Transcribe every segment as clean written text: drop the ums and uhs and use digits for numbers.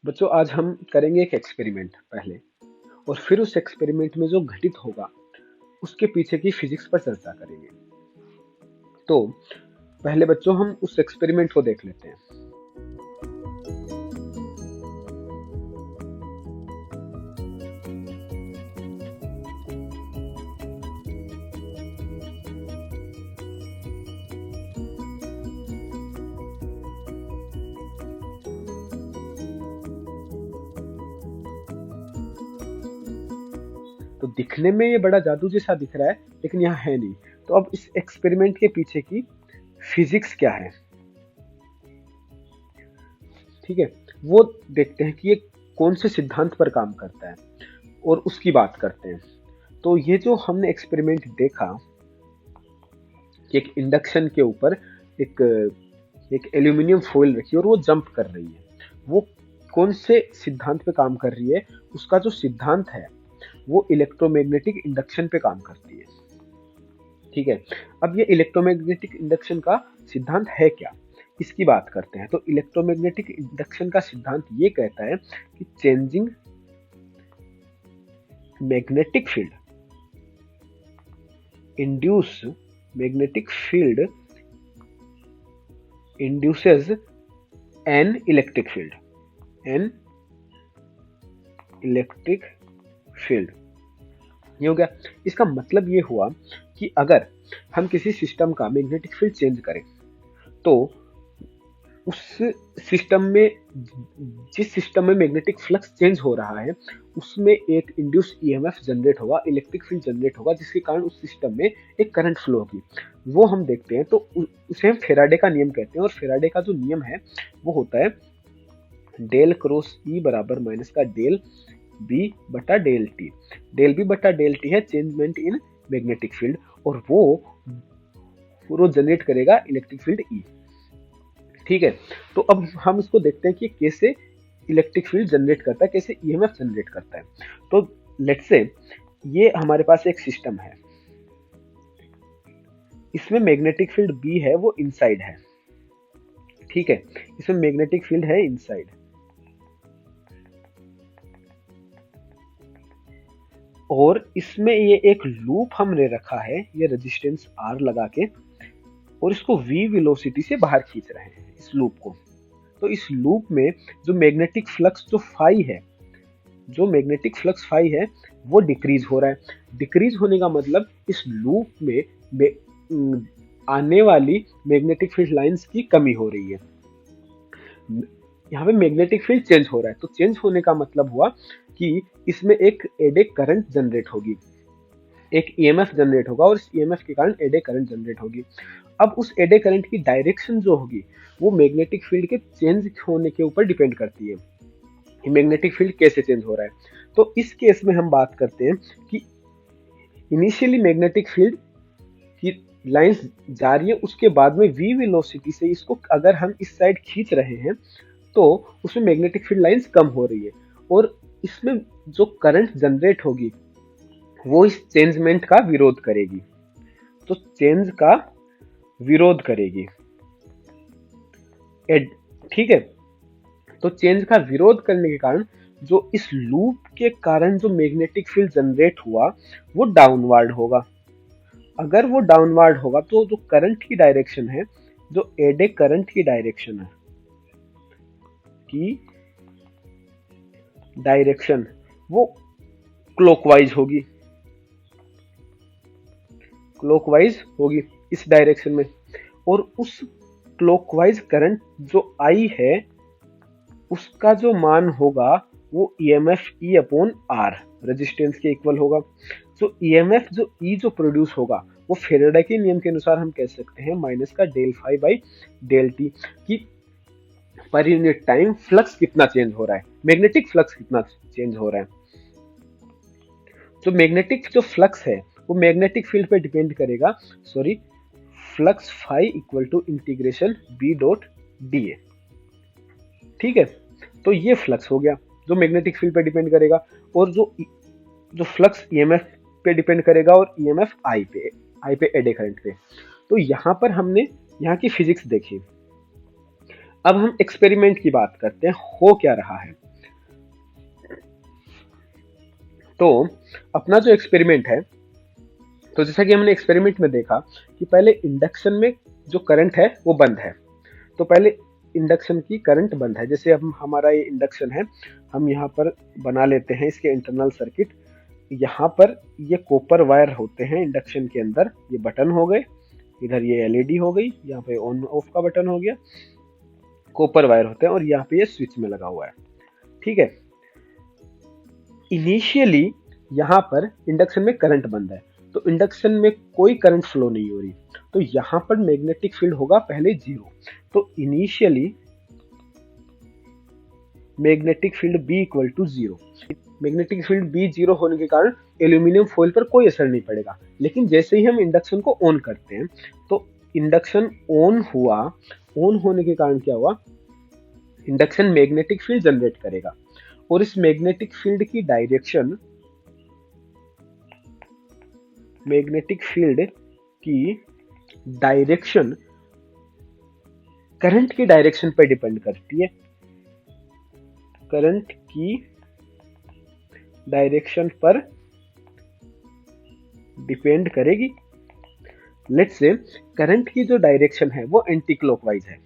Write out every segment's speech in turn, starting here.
बच्चों आज हम करेंगे एक एक्सपेरिमेंट पहले, और फिर उस एक्सपेरिमेंट में जो घटित होगा उसके पीछे की फिजिक्स पर चर्चा करेंगे। तो पहले बच्चों हम उस एक्सपेरिमेंट को देख लेते हैं। तो दिखने में ये बड़ा जादू जैसा दिख रहा है, लेकिन यहाँ है नहीं। तो अब इस एक्सपेरिमेंट के पीछे की फिजिक्स क्या है, ठीक है, वो देखते हैं कि ये कौन से सिद्धांत पर काम करता है और उसकी बात करते हैं। तो ये जो हमने एक्सपेरिमेंट देखा कि एक इंडक्शन के ऊपर एक एक एल्यूमिनियम फॉइल रखी और वो जंप कर रही है, वो कौन से सिद्धांत पे काम कर रही है? उसका जो सिद्धांत है वो इलेक्ट्रोमैग्नेटिक इंडक्शन पे काम करती है। ठीक है, अब ये इलेक्ट्रोमैग्नेटिक इंडक्शन का सिद्धांत है क्या, इसकी बात करते हैं। तो इलेक्ट्रोमैग्नेटिक इंडक्शन का सिद्धांत ये कहता है कि changing magnetic field induce magnetic field induces an electric field ये हो गया। इसका मतलब ये हुआ कि अगर हम किसी सिस्टम का मैग्नेटिक फील्ड चेंज करें तो उस सिस्टम में, जिस सिस्टम में मैग्नेटिक फ्लक्स चेंज हो रहा है, उसमें एक इंड्यूस ईएमएफ जनरेट होगा, इलेक्ट्रिक फील्ड जनरेट होगा, जिसके कारण उस सिस्टम में एक करंट फ्लो होगी। वो हम देखते हैं, तो उसे हम फेराडे का नियम कहते हैं। और फेराडे का जो नियम है वो होता है डेल क्रॉस ई बराबर माइनस का डेल बी बटा डेल टी। डेल बी बटा डेल टी है चेंजमेंट इन मैग्नेटिक फील्ड, और वो जनरेट करेगा इलेक्ट्रिक फील्ड ई। ठीक है, तो अब हम इसको देखते हैं कि कैसे इलेक्ट्रिक फील्ड जनरेट करता है, कैसे ईएमएफ जनरेट करता है। तो लेट्स से ये हमारे पास एक सिस्टम है, इसमें मैग्नेटिक फील्ड बी है वो इनसाइड है। ठीक है, इसमें मैग्नेटिक फील्ड है इनसाइड, और इसमें ये एक लूप हमने रखा है, ये रेजिस्टेंस आर लगा के, और इसको v वेलोसिटी से बाहर खींच रहे हैं इस लूप को। तो इस लूप में जो मैग्नेटिक फ्लक्स फाई है वो डिक्रीज हो रहा है। डिक्रीज होने का मतलब इस लूप में आने वाली मैग्नेटिक फील्ड लाइंस की कमी हो रही है। यहाँ पे मैग्नेटिक फील्ड चेंज हो रहा है, तो चेंज होने का मतलब हुआ कि इसमें एक एडे करंट जनरेट होगी, एक ईएमएफ जनरेट होगा, और इस ईएमएफ के कारण एडे करंट जनरेट होगी। अब उस एडे करंट की डायरेक्शन जो होगी वो मैग्नेटिक फील्ड के चेंज होने के ऊपर डिपेंड करती है कि मैग्नेटिक फील्ड कैसे चेंज हो रहा है। तो इस केस में हम बात करते हैं कि इनिशियली मैग्नेटिक फील्ड की लाइंस जा रही है, उसके बाद में v वेलोसिटी से इसको अगर हम इस साइड खींच रहे हैं तो उसमें मैग्नेटिक फील्ड लाइंस कम हो रही है, और इसमें जो करंट जनरेट होगी वो इस चेंजमेंट का विरोध करेगी। तो चेंज का विरोध करेगी, ठीक है। तो चेंज का विरोध करने के कारण जो इस लूप के कारण जो मैग्नेटिक फील्ड जनरेट हुआ वो डाउनवर्ड होगा। अगर वो डाउनवर्ड होगा तो जो करंट की डायरेक्शन है, जो एडे करंट की डायरेक्शन है, वो क्लॉकवाइज होगी इस डायरेक्शन में, और उस क्लॉकवाइज करंट जो आई है उसका जो मान होगा वो EMF E upon R resistance के इक्वल होगा। तो ईएमएफ जो ई जो प्रोड्यूस होगा वो फेराडे के नियम के अनुसार हम कह सकते हैं माइनस का del phi by del T, कि पर यूनिट टाइम फ्लक्स कितना चेंज हो रहा है, मैग्नेटिक फ्लक्स कितना चेंज हो रहा है। तो मैग्नेटिक जो फ्लक्स है वो मैग्नेटिक फील्ड पे डिपेंड करेगा, flux phi equal to integration B dot D A. ठीक है, तो ये फ्लक्स हो गया जो मैग्नेटिक फील्ड पे डिपेंड करेगा, और जो फ्लक्स ईएमएफ पे डिपेंड करेगा, और ईएमएफ आई पे एडे करंट पे। तो यहाँ पर हमने यहाँ की फिजिक्स देखी। अब हम एक्सपेरिमेंट की बात करते हैं, हो क्या रहा है। तो अपना जो एक्सपेरिमेंट है, तो जैसा कि हमने एक्सपेरिमेंट में देखा कि पहले इंडक्शन में जो करंट है वो बंद है। तो पहले इंडक्शन की करंट बंद है। जैसे अब हमारा ये इंडक्शन है, हम यहाँ पर बना लेते हैं इसके इंटरनल सर्किट। यहाँ पर ये कॉपर वायर होते हैं इंडक्शन के अंदर, ये बटन हो गए, इधर ये एलईडी हो गई, यहाँ पे ऑन ऑफ का बटन हो गया, कॉपर वायर होते हैं, और यहाँ पे ये स्विच में लगा हुआ है। ठीक है, इनिशियली यहाँ पर इंडक्शन में करंट बंद है, तो इंडक्शन में कोई करंट फ्लो नहीं हो रही, तो यहाँ पर मैग्नेटिक फील्ड होगा पहले 0। तो initially magnetic field B equal to 0। Magnetic field B 0 होने के कारण एल्यूमिनियम फॉइल पर कोई असर नहीं पड़ेगा। लेकिन जैसे ही हम इंडक्शन को ऑन करते हैं, तो इंडक्शन ऑन हुआ, ऑन होने के कारण क्या हुआ, इंडक्शन मैग्नेटिक फील्ड जनरेट करेगा, और इस मैग्नेटिक फील्ड की डायरेक्शन, मैग्नेटिक फील्ड की डायरेक्शन करंट की डायरेक्शन पर डिपेंड करती है। करंट की डायरेक्शन पर डिपेंड करेगी। लेट्स से करंट की जो डायरेक्शन है वो एंटी क्लॉकवाइज है,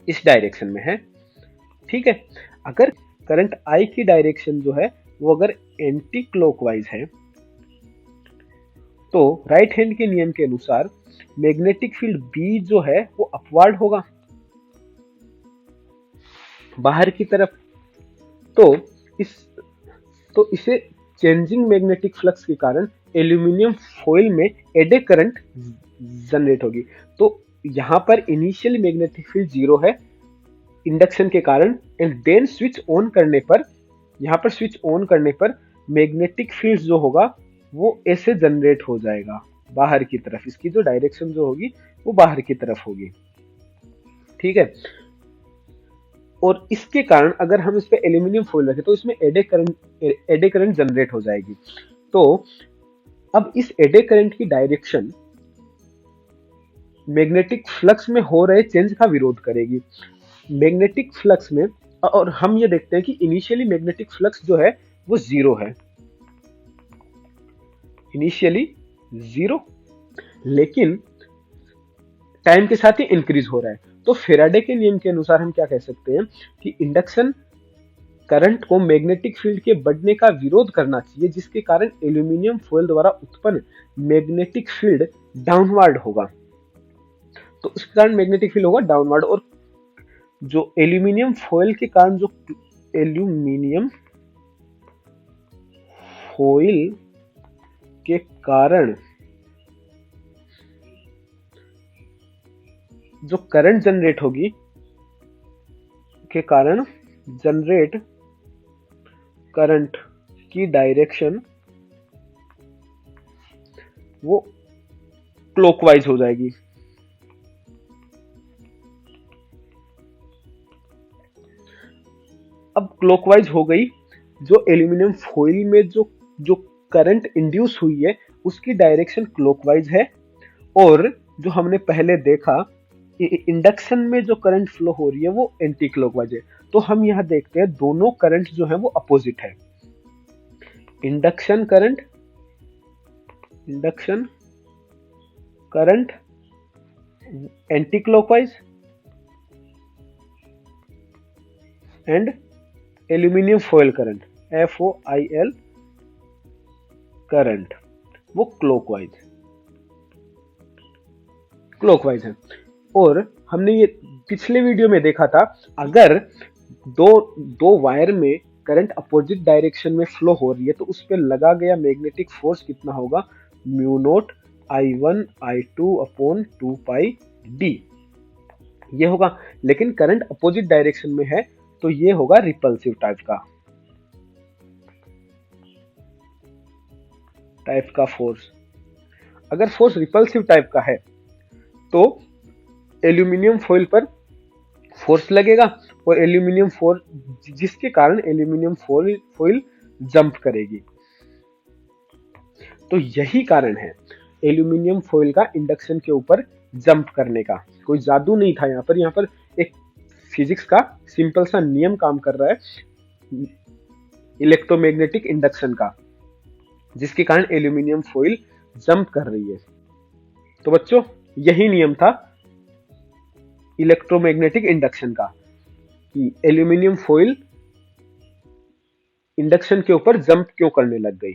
इस डायरेक्शन में है। ठीक है, अगर करंट I की डायरेक्शन जो है वो अगर एंटी क्लॉकवाइज है, तो राइट हैंड के नियम के अनुसार मैग्नेटिक फील्ड B जो है वो अपवार्ड होगा, बाहर की तरफ। तो इसे चेंजिंग मैग्नेटिक फ्लक्स के कारण एल्यूमिनियम फॉइल में एडे करंट जनरेट होगी। तो यहां पर इनिशियल मैग्नेटिक फील्ड 0 है इंडक्शन के कारण, एंड देन स्विच ऑन करने पर, यहां पर स्विच ऑन करने पर मैग्नेटिक फील्ड जो होगा वो ऐसे जनरेट हो जाएगा बाहर की तरफ, इसकी जो डायरेक्शन जो होगी वो बाहर की तरफ होगी। ठीक है, और इसके कारण अगर हम इस पे एल्यूमिनियम फॉइल रखें तो इसमें एडे करंट जनरेट हो जाएगी। तो अब इस एडे करंट की डायरेक्शन मैग्नेटिक फ्लक्स में हो रहे चेंज का विरोध करेगी। मैग्नेटिक फ्लक्स में, और हम ये देखते हैं कि इनिशियली मैग्नेटिक फ्लक्स जो है वो 0 है, इनिशियली 0, लेकिन टाइम के साथ ही इंक्रीज हो रहा है। तो फेराडे के नियम के अनुसार हम क्या कह सकते हैं कि इंडक्शन करंट को मैग्नेटिक फील्ड के बढ़ने का विरोध करना चाहिए, जिसके कारण एल्यूमिनियम फॉइल द्वारा उत्पन्न मैग्नेटिक फील्ड डाउनवर्ड होगा। तो इस कारण मैग्नेटिक फील्ड होगा डाउनवर्ड, और जो एल्यूमिनियम फॉइल के कारण, जो एल्यूमिनियम फॉइल के कारण जो करंट जनरेट होगी, के कारण जनरेट करंट की डायरेक्शन वो क्लॉकवाइज हो जाएगी। अब क्लॉकवाइज हो गई, जो एल्यूमिनियम फॉइल में जो करंट इंड्यूस हुई है उसकी डायरेक्शन क्लॉकवाइज है, और जो हमने पहले देखा इंडक्शन में जो करंट फ्लो हो रही है वो एंटी क्लॉकवाइज है। तो हम यहां देखते हैं दोनों करंट जो है वो अपोजिट है। Induction current anti clockwise, and aluminium foil current FOIL current वो क्लॉकवाइज है। और हमने ये पिछले वीडियो में देखा था, अगर दो वायर में करंट अपोजिट डायरेक्शन में फ्लो हो रही है तो उस पर लगा गया मैग्नेटिक फोर्स कितना होगा, μ0 I1 I2 अपॉन 2 पाई d ये होगा। लेकिन करंट अपोजिट डायरेक्शन में है तो ये होगा रिपल्सिव टाइप का फोर्स। अगर फोर्स रिपल्सिव टाइप का है तो एल्यूमिनियम फॉइल पर फोर्स लगेगा, और एल्यूमिनियम फॉइल, जिसके कारण एल्यूमिनियम फॉइल जंप करेगी। तो यही कारण है एल्यूमिनियम फॉइल का इंडक्शन के ऊपर जंप करने का। कोई जादू नहीं था यहाँ पर एक फिजिक्स का सिंपल सा नियम काम कर रहा है। इलेक्ट्रोमैग्नेटिक इंडक्शन का, जिसके कारण एल्यूमिनियम फॉइल जंप कर रही है। तो बच्चों, यही नियम था इलेक्ट्रोमैग्नेटिक इंडक्शन का कि एल्यूमिनियम फॉइल इंडक्शन के ऊपर जंप क्यों करने लग गई।